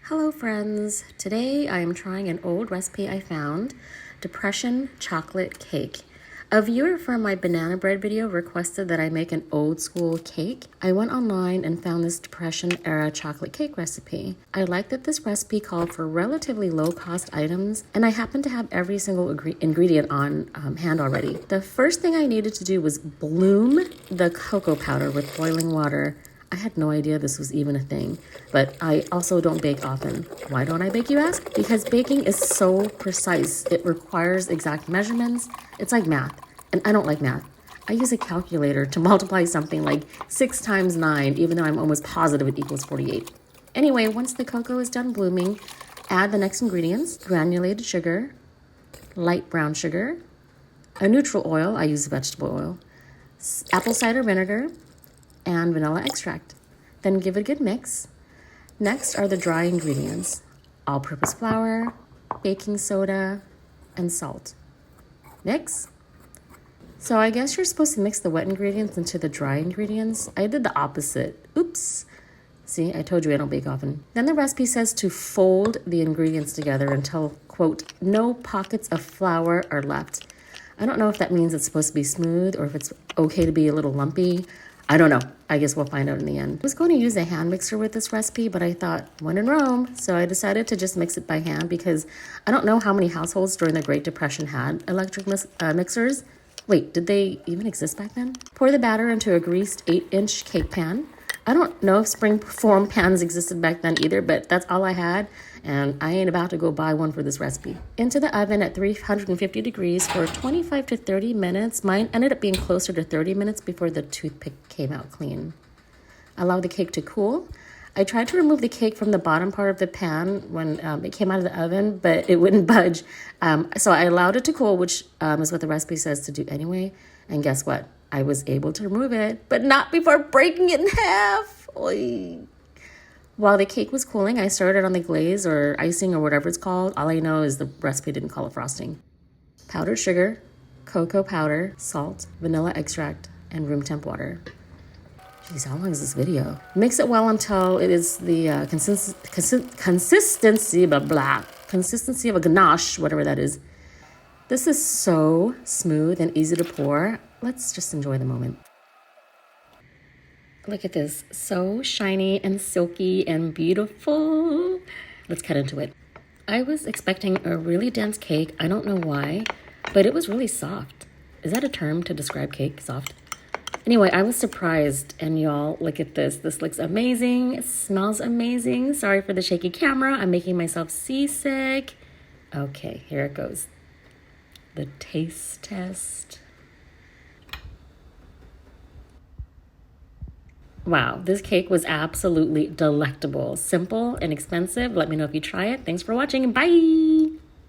Hello friends, today I am trying an old recipe I found, depression chocolate cake. A viewer from my banana bread video requested that I make an old school cake. I went online and found this depression era chocolate cake recipe. I liked that this recipe called for relatively low cost items and I happened to have every single ingredient on hand already. The first thing I needed to do was bloom the cocoa powder with boiling water. I had no idea this was even a thing, but I also don't bake often. Why don't I bake, you ask? Because baking is so precise. It requires exact measurements. It's like math, and I don't like math. I use a calculator to multiply something like 6 times 9, even though I'm almost positive it equals 48. Anyway, once the cocoa is done blooming, add the next ingredients: granulated sugar, light brown sugar, a neutral oil, I use vegetable oil, apple cider vinegar, and vanilla extract. Then give it a good mix. Next are the dry ingredients: all-purpose flour, baking soda, and salt. Mix. So I guess you're supposed to mix the wet ingredients into the dry ingredients. I did the opposite. Oops. See, I told you I don't bake often. Then the recipe says to fold the ingredients together until, quote, no pockets of flour are left. I don't know if that means it's supposed to be smooth or if it's okay to be a little lumpy. I don't know. I guess we'll find out in the end. I was going to use a hand mixer with this recipe, but I thought, when in Rome, so I decided to just mix it by hand because I don't know how many households during the Great Depression had electric mixers. Wait, did they even exist back then? Pour the batter into a greased 8-inch cake pan. I don't know if springform pans existed back then either, but that's all I had, and I ain't about to go buy one for this recipe. Into the oven at 350 degrees for 25 to 30 minutes. Mine ended up being closer to 30 minutes before the toothpick came out clean. Allow the cake to cool. I tried to remove the cake from the bottom part of the pan when it came out of the oven, but it wouldn't budge. So I allowed it to cool, which is what the recipe says to do anyway. And guess what? I was able to remove it, but not before breaking it in half. Oy. While the cake was cooling, I started on the glaze or icing or whatever it's called. All I know is the recipe didn't call it frosting. Powdered sugar, cocoa powder, salt, vanilla extract, and room temp water. Jeez, how long is this video? Mix it well until it is the consistency, consistency of a ganache, whatever that is. This is so smooth and easy to pour. Let's just enjoy the moment. Look at this, so shiny and silky and beautiful. Let's cut into it. I was expecting a really dense cake. I don't know why, but it was really soft. Is that a term to describe cake, soft? Anyway, I was surprised, and y'all, look at this. This looks amazing. It smells amazing. Sorry for the shaky camera. I'm making myself seasick. Okay, here it goes. The taste test. Wow, this cake was absolutely delectable. Simple, inexpensive. Let me know if you try it. Thanks for watching. Bye.